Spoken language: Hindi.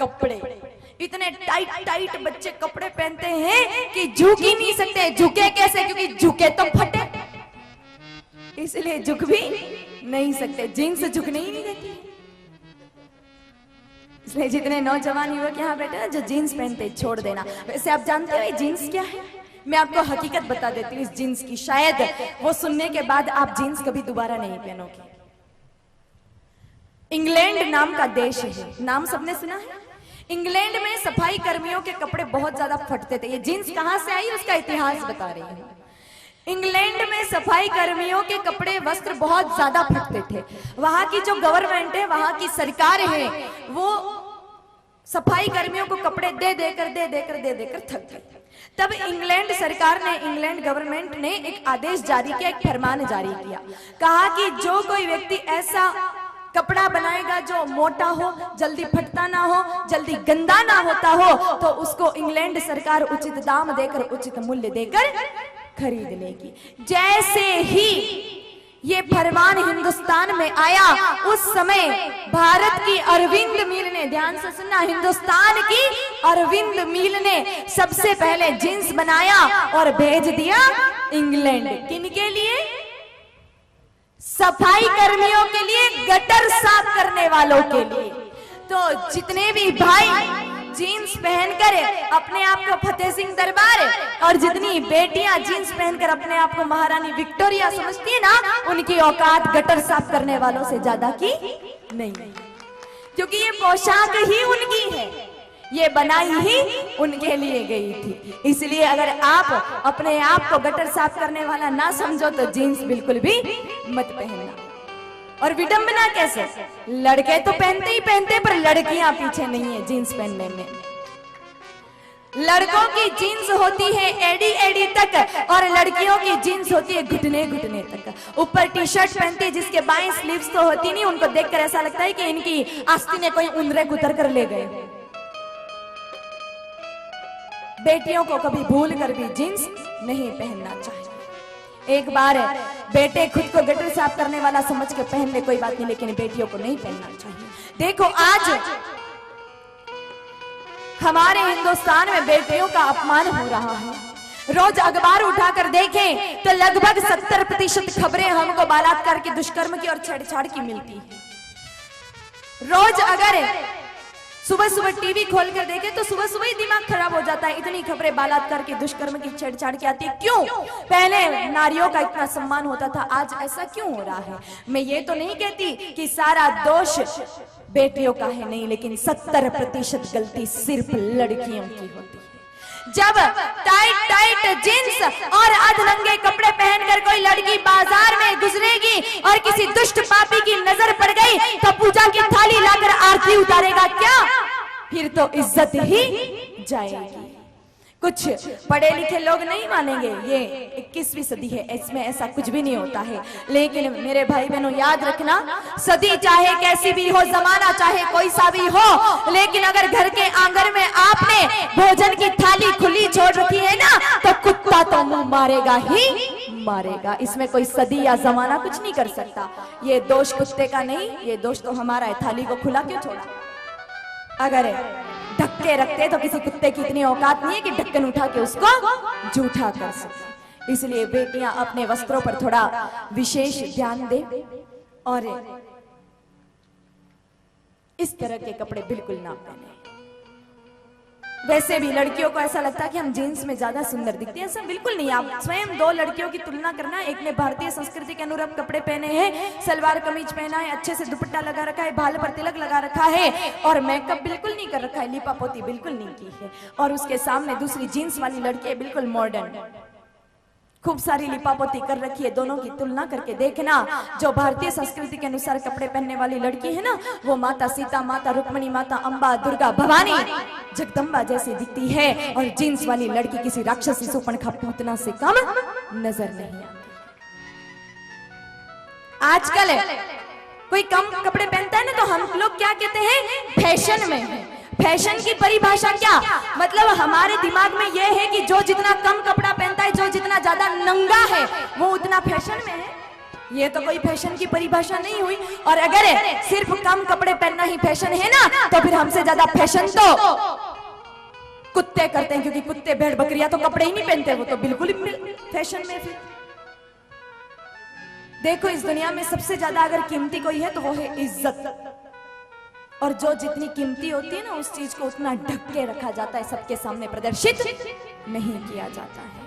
कपड़े, इतने टाइट टाइट बच्चे कपड़े पहनते हैं कि झुक ही नहीं सकते। झुके कैसे? क्योंकि झुके तो फटे, इसलिए झुक भी नहीं सकते। जीन्स झुकने ही नहीं देती, इसलिए जितने नौजवान युवक यहाँ बैठे हैं जो जीन्स पहनते छोड़ देना। वैसे आप जानते हो ये जीन्स क्या है? मैं आपको हकीकत बता देती हूँ इस जीन्स की, शायद वो सुनने के बाद आप जीन्स कभी दोबारा नहीं पहनोगे। इंग्लैंड नाम का देश है, नाम सबने सुना है? इंग्लैंड में सफाई कर्मियों के कपड़े बहुत ज्यादा फटते थे। ये जीन्स कहां से आई उसका इतिहास बता रही हूँ। इंग्लैंड में सफाई कर्मियों के कपड़े वस्त्र बहुत ज्यादा फटते थे। वहां की जो गवर्नमेंट है, वहां की सरकार है, वो सफाई कर्मियों को कपड़े दे देकर थक गई। तब इंग्लैंड सरकार ने, इंग्लैंड गवर्नमेंट ने एक आदेश जारी किया, एक फरमान जारी किया। कहा कि जो कोई व्यक्ति ऐसा कपड़ा बनाएगा जो मोटा हो, जल्दी फटता ना हो, जल्दी गंदा ना होता हो, तो उसको इंग्लैंड सरकार उचित दाम देकर, उचित मूल्य देकर खरीद लेगी। जैसे ही ये फरमान हिंदुस्तान में आया, उस समय भारत की अरविंद मिल ने, ध्यान से सुनना, हिंदुस्तान की अरविंद मिल ने सबसे पहले जींस बनाया और भेज दिया इंग्लैंड। किनके लिए? सफाई कर्मियों के लिए, गटर साफ करने वालों के लिए। तो जितने भी भाई जीन्स पहनकर अपने आप को फतेह सिंह दरबार, और जितनी बेटियां जीन्स पहनकर अपने आप को महारानी विक्टोरिया समझती है ना, उनकी औकात गटर साफ करने वालों से ज्यादा की नहीं, क्योंकि ये पोशाक ही उनकी है, ये बनाई ही उनके लिए गई थी। इसलिए अगर आप अपने आप को गटर साफ करने वाला ना समझो तो जीन्स बिल्कुल भी मत पहनना। और विडंबना कैसे? लड़के तो पहनते ही पहनते, पर लड़कियां पीछे नहीं है जीन्स पहनने में। लड़कों की जीन्स होती है एडी एडी तक, और लड़कियों की जीन्स होती है घुटने घुटने तक। ऊपर टी शर्ट पहनती है जिसके बाएं स्लीव्स तो होती नहीं, उनको देखकर ऐसा लगता है कि इनकी आस्तीन ने कोई उंदरे कुतर कर ले गए। बेटियों को कभी भूल कर भी जीन्स नहीं पहनना चाहिए। एक बार बेटे खुद को गटर साफ करने वाला समझ के पहन ले, कोई बात नहीं, लेकिन बेटियों को नहीं पहनना चाहिए। देखो आज हमारे हिंदुस्तान में बेटियों का अपमान हो रहा है। रोज अखबार उठाकर देखें तो लगभग 70% खबरें हमको बलात्कार की, दुष्कर्म की और छेड़छाड़ की मिलती है। रोज अगर सुबह सुबह टीवी खोल कर देखे तो सुबह सुबह ही दिमाग खराब हो जाता है। इतनी खबरें बलात्कार की, दुष्कर्म की, छेड़छाड़ की आती है। क्यों? पहले नारियों का इतना सम्मान होता था, आज ऐसा क्यों हो रहा है? मैं ये तो नहीं कहती कि सारा दोष बेटियों का है, नहीं, लेकिन 70% गलती सिर्फ लड़कियों की होती है। जब टाइट टाइट जींस और अधनंगे कपड़े पहनकर कोई लड़की बाजार में गुजरेगी और किसी दुष्ट पापी की नजर पड़ गई तो पूजा की थाली लाकर आरती उतारेगा क्या? फिर तो इज्जत ही जाएगी। कुछ पढ़े लिखे लोग नहीं मानेंगे, ये 21वीं सदी है, इसमें ऐसा कुछ भी नहीं होता है। लेकिन मेरे भाई बहनों याद रखना, सदी चाहे कैसी भी हो, जमाना चाहे कोई सा भी हो, लेकिन अगर घर के आंगन में आपने भोजन की थाली खुली छोड़ रखी है ना, तो कुत्ता तो मुंह मारेगा ही मारेगा। इसमें कोई सदी या जमाना कुछ नहीं कर सकता। ये दोष कुत्ते का नहीं, ये दोष तो हमारा है। थाली को खुला क्यों छोड़ा? अगर ढक के रखते तो किसी कुत्ते की इतनी औकात नहीं है कि ढक्कन उठा के उसको जूठा कर सके। इसलिए बेटियां अपने वस्त्रों पर थोड़ा विशेष ध्यान दें और इस तरह के कपड़े बिल्कुल ना पहने। वैसे भी लड़कियों को ऐसा लगता है कि हम जीन्स में ज्यादा सुंदर दिखते हैं, ऐसा बिल्कुल नहीं। आप स्वयं दो लड़कियों की तुलना करना, एक ने भारतीय संस्कृति के अनुरूप कपड़े पहने हैं, सलवार कमीज पहना है, अच्छे से दुपट्टा लगा रखा है, बाल पर तिलक लगा रखा है और मेकअप बिल्कुल नहीं कर रखा है, लिपापोती बिल्कुल नहीं की है, और उसके सामने दूसरी जीन्स वाली लड़की है बिल्कुल मॉडर्न, खूब सारी लिपापोती कर रखी है। दोनों की तुलना करके देखना, जो भारतीय संस्कृति के अनुसार कपड़े पहनने वाली लड़की है ना, वो माता सीता, माता रुक्मणी, माता अंबा, दुर्गा, भवानी, जगदम्बा जैसी दिखती है, और जींस वाली लड़की किसी राक्षसी शूर्पणखा पूतना से कम नजर नहीं आती। आजकल कोई कम कपड़े पहनता है ना, तो हम लोग क्या कहते हैं? फैशन में है। फैशन की परिभाषा क्या? मतलब हमारे दिमाग में यह है कि जो जितना कम कपड़ा पहनता है, जो जितना ज्यादा नंगा है, वो उतना फैशन में है। ये तो कोई फैशन की परिभाषा नहीं हुई। और अगर सिर्फ कम कपड़े पहनना ही फैशन है ना, तो फिर हमसे ज्यादा फैशन तो कुत्ते करते हैं, क्योंकि कुत्ते भेड़ बकरियां तो कपड़े ही नहीं पहनते, वो तो बिल्कुल ही फैशन में। फिर देखो, इस दुनिया में सबसे ज्यादा अगर कीमती कोई है तो वो है इज्जत। और जो जितनी कीमती होती है ना, उस चीज को उतना ढक के रखा जाता है, सबके सामने प्रदर्शित नहीं किया जाता है।